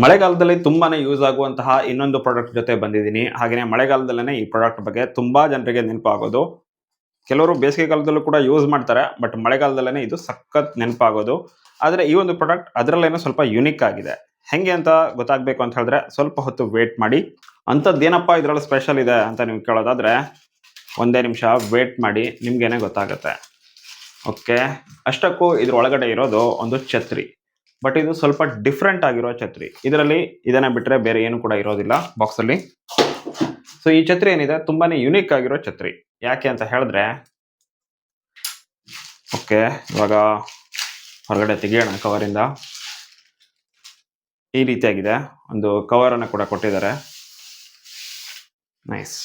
ಮಳೆಗಾಲದಲ್ಲಿ ತುಂಬಾನೇ ಯೂಸ್ ಆಗುವಂತಹ ಇನ್ನೊಂದು ಪ್ರಾಡಕ್ಟ್ ಜೊತೆ ಬಂದಿದ್ದೀನಿ. ಹಾಗೇನೆ ಮಳೆಗಾಲದಲ್ಲೇನೆ ಈ ಪ್ರಾಡಕ್ಟ್ ಬಗ್ಗೆ ತುಂಬಾ ಜನರಿಗೆ ನೆನಪಾಗೋದು. ಕೆಲವರು ಬೇಸಿಗೆ ಕಾಲದಲ್ಲೂ ಕೂಡ ಯೂಸ್ ಮಾಡ್ತಾರೆ. ಬಟ್ ಮಳೆಗಾಲದಲ್ಲೇನೆ ಇದು ಸಖತ್ ನೆನಪಾಗೋದು. ಆದ್ರೆ ಈ ಒಂದು ಪ್ರಾಡಕ್ಟ್ ಅದರಲ್ಲೇನೋ ಸ್ವಲ್ಪ ಯುನಿಕ್ ಆಗಿದೆ. ಹೆಂಗೆ ಅಂತ ಗೊತ್ತಾಗಬೇಕು ಅಂತ ಹೇಳಿದ್ರೆ ಸ್ವಲ್ಪ ಹೊತ್ತು ವೇಟ್ ಮಾಡಿ. ಅಂಥದ್ದೇನಪ್ಪ ಇದರಲ್ಲಿ ಸ್ಪೆಷಲ್ ಇದೆ ಅಂತ ನೀವು ಕೇಳೋದಾದ್ರೆ ಒಂದೇ ನಿಮಿಷ ವೇಟ್ ಮಾಡಿ, ನಿಮ್ಗೇನೆ ಗೊತ್ತಾಗುತ್ತೆ. ಓಕೆ, ಅಷ್ಟಕ್ಕೂ ಇದ್ರ ಒಳಗಡೆ ಇರೋದು ಒಂದು ಛತ್ರಿ. ಬಟ್ ಇದು ಸ್ವಲ್ಪ ಡಿಫ್ರೆಂಟ್ ಆಗಿರೋ ಛತ್ರಿ. ಇದರಲ್ಲಿ ಇದನ್ನ ಬಿಟ್ರೆ ಬೇರೆ ಏನು ಕೂಡ ಇರೋದಿಲ್ಲ ಬಾಕ್ಸ್ ಅಲ್ಲಿ. ಸೊ ಈ ಛತ್ರಿ ಏನಿದೆ ತುಂಬಾನೇ ಯುನಿಕ್ ಆಗಿರೋ ಛತ್ರಿ. ಯಾಕೆ ಅಂತ ಹೇಳಿದ್ರೆ, ಓಕೆ ಇವಾಗ ಹೊರಗಡೆ ತೆಗಿಯೋಣ ಕವರಿಂದ. ಈ ರೀತಿಯಾಗಿದೆ, ಒಂದು ಕವರ್ ಅನ್ನ ಕೂಡ ಕೊಟ್ಟಿದ್ದಾರೆ. ನೈಸ್.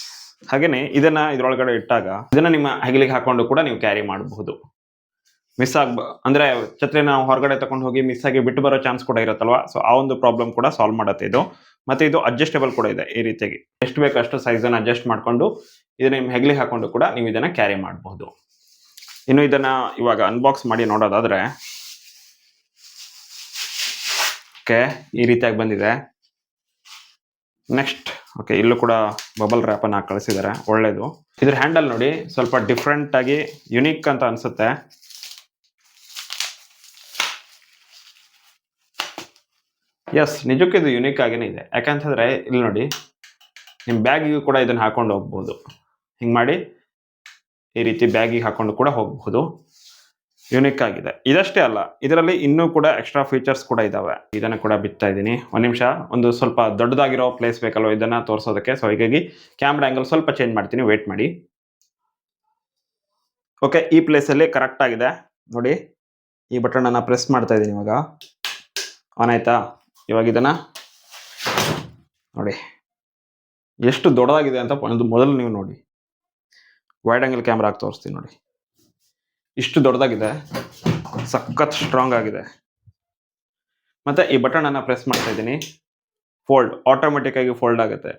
ಹಾಗೇನೆ ಇದನ್ನ ಇದ್ರೊಳಗಡೆ ಇಟ್ಟಾಗ ಇದನ್ನ ನಿಮ್ಮ ಹೆಗಲಿಗೆ ಹಾಕೊಂಡು ಕೂಡ ನೀವು ಕ್ಯಾರಿ ಮಾಡಬಹುದು. ಮಿಸ್ ಅಂದ್ರೆ ಛತ್ರಿನ ನಾವು ಹೊರಗಡೆ ತಗೊಂಡು ಹೋಗಿ ಮಿಸ್ ಆಗಿ ಬಿಟ್ಟು ಬರೋ ಚಾನ್ಸ್ ಕೂಡ ಇರುತ್ತಲ್ವಾ. ಸೊ ಆ ಒಂದು ಪ್ರಾಬ್ಲಮ್ ಕೂಡ ಸಾಲ್ವ್ ಮಾಡುತ್ತೆ ಇದು. ಮತ್ತೆ ಇದು ಅಡ್ಜಸ್ಟೇಬಲ್ ಕೂಡ ಇದೆ. ಈ ರೀತಿಯಾಗಿ ಎಷ್ಟು ಬೇಕು ಅಷ್ಟು ಸೈಜ್ ಅನ್ನು ಅಡ್ಜಸ್ಟ್ ಮಾಡ್ಕೊಂಡು ಇದನ್ನ ನಿಮ್ಮ ಹೆಗಲಿಗೆ ಹಾಕೊಂಡು ಕೂಡ ನೀವು ಇದನ್ನ ಕ್ಯಾರಿ ಮಾಡಬಹುದು. ಇನ್ನು ಇದನ್ನ ಇವಾಗ ಅನ್ಬಾಕ್ಸ್ ಮಾಡಿ ನೋಡೋದಾದ್ರೆ, ಓಕೆ ಈ ರೀತಿಯಾಗಿ ಬಂದಿದೆ. ನೆಕ್ಸ್ಟ್ ಓಕೆ, ಇಲ್ಲೂ ಕೂಡ ಬಬಲ್ ರ್ಯಾಪ್ ಅನ್ನ ಕಳಿಸಿದ್ದಾರೆ, ಒಳ್ಳೇದು. ಇದ್ರ ಹ್ಯಾಂಡಲ್ ನೋಡಿ, ಸ್ವಲ್ಪ ಡಿಫ್ರೆಂಟ್ ಆಗಿ ಯುನಿಕ್ ಅಂತ ಅನ್ಸುತ್ತೆ. ಎಸ್, ನಿಜಕ್ಕೂ ಇದು ಯುನಿಕ್ ಆಗಿನೇ ಇದೆ. ಯಾಕಂತಂದ್ರೆ ಇಲ್ಲಿ ನೋಡಿ, ನಿಮ್ಮ ಬ್ಯಾಗಿಗೂ ಕೂಡ ಇದನ್ನ ಹಾಕೊಂಡು ಹೋಗ್ಬಹುದು. ಹಿಂಗ್ ಮಾಡಿ ಈ ರೀತಿ ಬ್ಯಾಗಿಗೆ ಹಾಕೊಂಡು ಕೂಡ ಹೋಗಬಹುದು. ಯುನಿಕ್ ಆಗಿದೆ. ಇದಷ್ಟೇ ಅಲ್ಲ, ಇದರಲ್ಲಿ ಇನ್ನೂ ಕೂಡ ಎಕ್ಸ್ಟ್ರಾ ಫೀಚರ್ಸ್ ಕೂಡ ಇದಾವೆ. ಇದನ್ನ ಕೂಡ ಬಿತ್ತಾ ಇದ್ದೀನಿ. ಒಂದ್ ನಿಮಿಷ, ಒಂದು ಸ್ವಲ್ಪ ದೊಡ್ಡದಾಗಿರೋ ಪ್ಲೇಸ್ ಬೇಕಲ್ವ ಇದನ್ನ ತೋರಿಸೋದಕ್ಕೆ. ಸೊ ಹೀಗಾಗಿ ಕ್ಯಾಮ್ರಾ ಆಂಗಲ್ ಸ್ವಲ್ಪ ಚೇಂಜ್ ಮಾಡ್ತೀನಿ, ವೇಟ್ ಮಾಡಿ. ಓಕೆ, ಈ ಪ್ಲೇಸ್ ಅಲ್ಲಿ ಕರೆಕ್ಟ್ ಆಗಿದೆ ನೋಡಿ. ಈ ಬಟನ್ ಅನ್ನ ಪ್ರೆಸ್ ಮಾಡ್ತಾ ಇದ್ದೀನಿ, ಇವಾಗ ಆನ್ ಆಯ್ತಾ. ಇವಾಗ ಇದನ್ನ ನೋಡಿ ಎಷ್ಟು ದೊಡ್ಡದಾಗಿದೆ ಅಂತ ಒಂದು ಮೊದಲು ನೀವು ನೋಡಿ. ವೈಡ್ ಆಂಗಲ್ ಕ್ಯಾಮ್ರಾ ಹಾಕಿ ತೋರಿಸ್ತೀನಿ ನೋಡಿ, ಇಷ್ಟು ದೊಡ್ಡದಾಗಿದೆ, ಸಖತ್ ಸ್ಟ್ರಾಂಗ್ ಆಗಿದೆ. ಮತ್ತೆ ಈ ಬಟನ್ ಅನ್ನ ಪ್ರೆಸ್ ಮಾಡ್ತಾ ಇದ್ದೀನಿ, ಫೋಲ್ಡ್ ಆಟೋಮೆಟಿಕ್ ಆಗಿ ಫೋಲ್ಡ್ ಆಗುತ್ತೆ.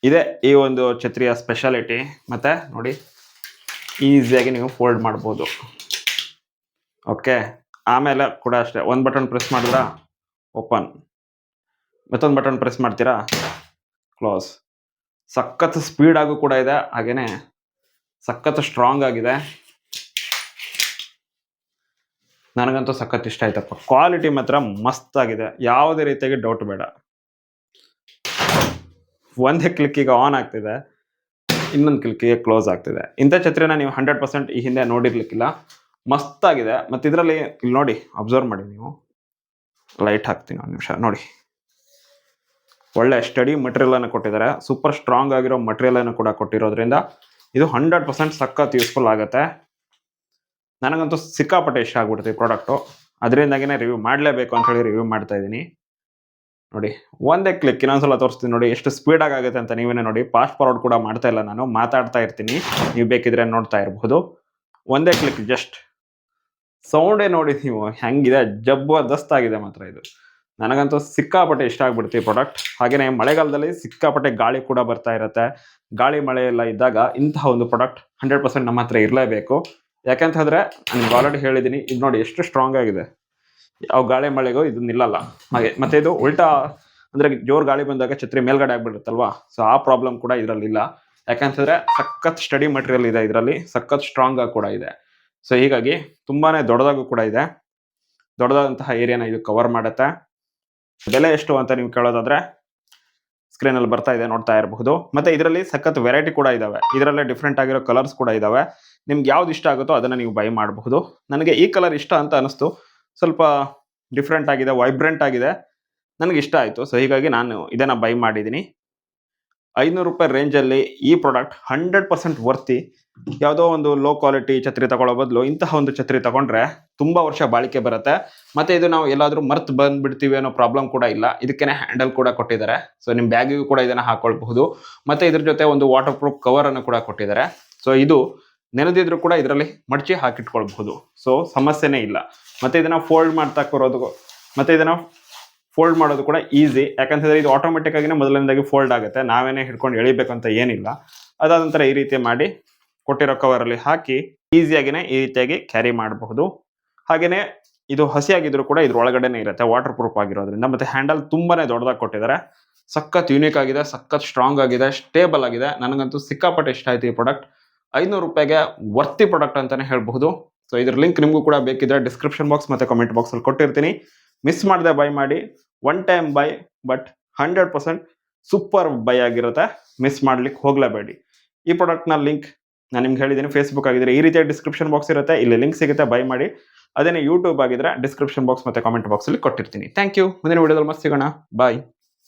ಇದೆ ಈ ಒಂದು ಛತ್ರಿಯ ಸ್ಪೆಷಾಲಿಟಿ. ಮತ್ತೆ ನೋಡಿ, ಈಸಿಯಾಗಿ ನೀವು ಫೋಲ್ಡ್ ಮಾಡ್ಬೋದು. ಓಕೆ, ಆಮೇಲೆ ಕೂಡ ಅಷ್ಟೇ, ಒಂದು ಬಟನ್ ಪ್ರೆಸ್ ಮಾಡಿದ್ರಾ ಓಪನ್, ಮತ್ತೊಂದು ಬಟನ್ ಪ್ರೆಸ್ ಮಾಡ್ತೀರಾ ಕ್ಲೋಸ್. ಸಖತ್ ಸ್ಪೀಡ್ ಆಗು ಕೂಡ ಇದೆ, ಹಾಗೇನೆ ಸಖತ್ ಸ್ಟ್ರಾಂಗ್ ಆಗಿದೆ. ನನಗಂತೂ ಸಖತ್ ಇಷ್ಟ ಆಯ್ತಪ್ಪ. ಕ್ವಾಲಿಟಿ ಮಾತ್ರ ಮಸ್ತ್ ಆಗಿದೆ, ಯಾವುದೇ ರೀತಿಯಾಗಿ ಡೌಟ್ ಬೇಡ. ಒಂದೇ ಕ್ಲಿಕ್ಕಿಗೆ ಆನ್ ಆಗ್ತಿದೆ, ಇನ್ನೊಂದು ಕ್ಲಿಕ್ಕಿಗೆ ಕ್ಲೋಸ್ ಆಗ್ತಿದೆ. ಇಂಥ ಛತ್ರಿನ ನೀವು 100% ಈ ಹಿಂದೆ ನೋಡಿರ್ಲಿಕ್ಕಿಲ್ಲ. ಮಸ್ತ್ ಆಗಿದೆ. ಮತ್ತೆ ಇದರಲ್ಲಿ ಇಲ್ಲಿ ನೋಡಿ, ಅಬ್ಸರ್ವ್ ಮಾಡಿ ನೀವು. ಲೈಟ್ ಹಾಕ್ತೀನಿ ಒಂದು ನಿಮಿಷ ನೋಡಿ. ಒಳ್ಳೆ ಸ್ಟಡಿ ಮಟೀರಿಯಲ್ ಅನ್ನು ಕೊಟ್ಟಿದ್ದಾರೆ. ಸೂಪರ್ ಸ್ಟ್ರಾಂಗ್ ಆಗಿರೋ ಮಟೀರಿಯಲ್ ಅನ್ನು ಕೂಡ ಕೊಟ್ಟಿರೋದ್ರಿಂದ ಇದು 100% ಸಖತ್ ಯೂಸ್ಫುಲ್ ಆಗುತ್ತೆ. ನನಗಂತೂ ಸಿಕ್ಕಾಪಟ್ಟೆ ಇಷ್ಟ ಆಗ್ಬಿಡುತ್ತೆ ಈ ಪ್ರಾಡಕ್ಟು. ಅದರಿಂದಾಗಿನೇ ರಿವ್ಯೂ ಮಾಡಲೇಬೇಕು ಅಂತ ಹೇಳಿ ರಿವ್ಯೂ ಮಾಡ್ತಾ ಇದ್ದೀನಿ ನೋಡಿ. ಒಂದೇ ಕ್ಲಿಕ್, ಇನ್ನೊಂದ್ಸಲ ತೋರಿಸ್ತೀನಿ ನೋಡಿ ಎಷ್ಟು ಸ್ಪೀಡಾಗಿ ಆಗುತ್ತೆ ಅಂತ. ನೀವೇನೇ ನೋಡಿ, ಫಾಸ್ಟ್ ಫಾರ್ವರ್ಡ್ ಕೂಡ ಮಾಡ್ತಾ ಇಲ್ಲ, ನಾನು ಮಾತಾಡ್ತಾ ಇರ್ತೀನಿ, ನೀವು ಬೇಕಿದ್ರೆ ನೋಡ್ತಾ ಇರಬಹುದು. ಒಂದೇ ಕ್ಲಿಕ್, ಜಸ್ಟ್ ಸೌಂಡೇ ನೋಡಿ ನೀವು ಹೆಂಗಿದೆ, ಜಬರ್ದಸ್ತ್ ಆಗಿದೆ ಮಾತ್ರ ಇದು. ನನಗಂತೂ ಸಿಕ್ಕಾಪಟ್ಟೆ ಇಷ್ಟ ಆಗ್ಬಿಡುತ್ತೆ ಈ ಪ್ರಾಡಕ್ಟ್. ಹಾಗೇನೆ ಮಳೆಗಾಲದಲ್ಲಿ ಸಿಕ್ಕಾಪಟ್ಟೆ ಗಾಳಿ ಕೂಡ ಬರ್ತಾ ಇರುತ್ತೆ. ಗಾಳಿ ಮಳೆ ಎಲ್ಲ ಇದ್ದಾಗ ಇಂತಹ ಒಂದು ಪ್ರಾಡಕ್ಟ್ 100% ನಮ್ಮ ಹತ್ರ ಇರಲೇಬೇಕು. ಯಾಕಂತ ಹೇಳಿದ್ರೆ ನಿಮ್ಗೆ ಆಲ್ರೆಡಿ ಹೇಳಿದ್ದೀನಿ, ಇದು ನೋಡಿ ಎಷ್ಟು ಸ್ಟ್ರಾಂಗ್ ಆಗಿದೆ. ಯಾವ ಗಾಳಿ ಮಳೆಗೂ ಇದು ನಿಲ್ಲಲ್ಲ. ಹಾಗೆ ಮತ್ತೆ ಇದು ಉಲ್ಟಾ ಅಂದ್ರೆ ಜೋರ್ ಗಾಳಿ ಬಂದಾಗ ಛತ್ರಿ ಮೇಲ್ಗಡೆ ಆಗ್ಬಿಡುತ್ತಲ್ವಾ. ಸೊ ಆ ಪ್ರಾಬ್ಲಮ್ ಕೂಡ ಇದರಲ್ಲಿ ಇಲ್ಲ. ಯಾಕಂತಂದ್ರೆ ಸಖತ್ ಸ್ಟಡಿ ಮಟೀರಿಯಲ್ ಇದೆ ಇದರಲ್ಲಿ, ಸಖತ್ ಸ್ಟ್ರಾಂಗ್ ಆಗಿ ಕೂಡ ಇದೆ. ಸೊ ಹೀಗಾಗಿ ತುಂಬಾನೇ ದೊಡ್ಡದಾಗೂ ಕೂಡ ಇದೆ. ದೊಡ್ಡದಾದಂತಹ ಏರಿಯಾನ ಇದು ಕವರ್ ಮಾಡುತ್ತೆ. ಬೆಲೆ ಎಷ್ಟು ಅಂತ ನೀವು ಕೇಳೋದಾದ್ರೆ ಸ್ಕ್ರೀನ್ ಅಲ್ಲಿ ಬರ್ತಾ ಇದೆ, ನೋಡ್ತಾ ಇರಬಹುದು. ಮತ್ತೆ ಇದರಲ್ಲಿ ಸಖತ್ ವೆರೈಟಿ ಕೂಡ ಇದಾವೆ. ಇದರಲ್ಲೇ ಡಿಫ್ರೆಂಟ್ ಆಗಿರೋ ಕಲರ್ಸ್ ಕೂಡ ಇದಾವೆ. ನಿಮ್ಗೆ ಯಾವ್ದು ಇಷ್ಟ ಆಗುತ್ತೋ ಅದನ್ನ ನೀವು ಬೈ ಮಾಡಬಹುದು. ನನಗೆ ಈ ಕಲರ್ ಇಷ್ಟ ಅಂತ ಅನಿಸ್ತು, ಸ್ವಲ್ಪ ಡಿಫ್ರೆಂಟ್ ಆಗಿದೆ, ವೈಬ್ರೆಂಟ್ ಆಗಿದೆ, ನನಗೆ ಇಷ್ಟ ಆಯ್ತು. ಸೊ ಹೀಗಾಗಿ ನಾನು ಇದನ್ನ ಬೈ ಮಾಡಿದ್ದೀನಿ. 500 ರೂಪಾಯಿ ರೇಂಜಲ್ಲಿ ಈ ಪ್ರಾಡಕ್ಟ್ 100% ವರ್ತಿ. ಯಾವುದೋ ಒಂದು ಲೋ ಕ್ವಾಲಿಟಿ ಛತ್ರಿ ತಗೊಳ್ಳೋ ಬದಲು ಇಂತಹ ಒಂದು ಛತ್ರಿ ತಗೊಂಡ್ರೆ ತುಂಬಾ ವರ್ಷ ಬಾಳಿಕೆ ಬರುತ್ತೆ. ಮತ್ತೆ ಇದು ನಾವು ಎಲ್ಲಾದ್ರೂ ಮರ್ತ್ ಬಂದ್ಬಿಡ್ತೀವಿ ಅನ್ನೋ ಪ್ರಾಬ್ಲಮ್ ಕೂಡ ಇಲ್ಲ. ಇದಕ್ಕೇನೆ ಹ್ಯಾಂಡಲ್ ಕೂಡ ಕೊಟ್ಟಿದ್ದಾರೆ. ಸೊ ನಿಮ್ಮ ಬ್ಯಾಗಿಗೂ ಕೂಡ ಇದನ್ನ ಹಾಕೊಳ್ಬಹುದು. ಮತ್ತೆ ಇದ್ರ ಜೊತೆ ಒಂದು ವಾಟರ್ ಪ್ರೂಫ್ ಕವರ್ ಅನ್ನು ಕೂಡ ಕೊಟ್ಟಿದ್ದಾರೆ. ಸೊ ಇದು ನೆನೆದಿದ್ರು ಕೂಡ ಇದರಲ್ಲಿ ಮಡಚಿ ಹಾಕಿಟ್ಕೊಳ್ಬಹುದು. ಸೊ ಸಮಸ್ಯೆನೇ ಇಲ್ಲ. ಮತ್ತೆ ಇದನ್ನ ಫೋಲ್ಡ್ ಮಾಡ್ತಾ ಕೊರೋದು, ಮತ್ತೆ ಇದನ್ನ ಫೋಲ್ಡ್ ಮಾಡೋದು ಕೂಡ ಈಸಿ. ಯಾಕಂತಂದ್ರೆ ಇದು ಆಟೋಮೆಟಿಕ್ ಆಗಿನೇ ಮೊದಲನೇದಾಗಿ ಫೋಲ್ಡ್ ಆಗುತ್ತೆ, ನಾವೇನೇ ಹಿಡ್ಕೊಂಡು ಎಳಿಬೇಕಂತ ಏನಿಲ್ಲ. ಅದಾದ ನಂತರ ಈ ರೀತಿ ಮಾಡಿ ಕೊಟ್ಟಿರೋ ಕವರ್ ಅಲ್ಲಿ ಹಾಕಿ ಈಸಿಯಾಗಿನೇ ಈ ರೀತಿಯಾಗಿ ಕ್ಯಾರಿ ಮಾಡಬಹುದು. ಹಾಗೇನೆ ಇದು ಹಸಿಯಾಗಿದ್ರು ಕೂಡ ಇದ್ರ ಒಳಗಡೆನೆ ಇರುತ್ತೆ, ವಾಟರ್ ಪ್ರೂಫ್ ಆಗಿರೋದ್ರಿಂದ. ಮತ್ತೆ ಹ್ಯಾಂಡಲ್ ತುಂಬಾನೇ ದೊಡ್ಡದಾಗಿ ಕೊಟ್ಟಿದ್ದಾರೆ. ಸಖತ್ ಯೂನಿಕ್ ಆಗಿದೆ, ಸಖತ್ ಸ್ಟ್ರಾಂಗ್ ಆಗಿದೆ, ಸ್ಟೇಬಲ್ ಆಗಿದೆ. ನನಗಂತೂ ಸಿಕ್ಕಾಪಟ್ಟೆ ಇಷ್ಟ ಆಯ್ತು ಈ ಪ್ರಾಡಕ್ಟ್. 500 ರೂಪಾಯಿಗೆ ವರ್ತಿ ಪ್ರಾಡಕ್ಟ್ ಅಂತಾನೆ ಹೇಳ್ಬಹುದು. ಸೊ ಇದ್ರ ಲಿಂಕ್ ನಿಮಗೂ ಕೂಡ ಬೇಕಿದ್ರೆ ಡಿಸ್ಕ್ರಿಪ್ಷನ್ ಬಾಕ್ಸ್ ಮತ್ತೆ ಕಮೆಂಟ್ ಬಾಕ್ಸ್ ಅಲ್ಲಿ ಕೊಟ್ಟಿರ್ತೀನಿ. ಮಿಸ್ ಮಾಡದೆ ಬೈ ಮಾಡಿ. One time by, but 100% super by ಆಗಿರುತ್ತೆ. ಮಿಸ್ ಮಾಡ್ಲಿಕ್ಕೆ ಹೋಗ್ಲೇಬೇಡಿ. ಈ ಪ್ರಾಡಕ್ಟ್ ನ ಲಿಂಕ್ ನಾನು ನಿಮ್ಗೆ ಹೇಳಿದ್ದೀನಿ. ಫೇಸ್ಬುಕ್ ಆಗಿದ್ರೆ ಈ ರೀತಿಯ ಡಿಸ್ಕ್ರಿಪ್ಷನ್ ಬಾಕ್ಸ್ ಇರುತ್ತೆ, ಇಲ್ಲಿ ಲಿಂಕ್ ಸಿಗುತ್ತೆ, ಬೈ ಮಾಡಿ. ಅದೇನೇ ಯೂಟ್ಯೂಬ್ ಆಗಿದ್ರೆ ಡಿಸ್ಕ್ರಿಪ್ಷನ್ ಬಾಕ್ಸ್ ಮತ್ತೆ ಕಾಮೆಂಟ್ ಬಾಕ್ಸ್ ಅಲ್ಲಿ ಕೊಟ್ಟಿರ್ತೀನಿ. Thank you. ಮುಂದಿನ ವಿಡಿಯೋದಲ್ಲಿ ಮತ್ತೆ ಸಿಗೋಣ. ಬಾಯ್.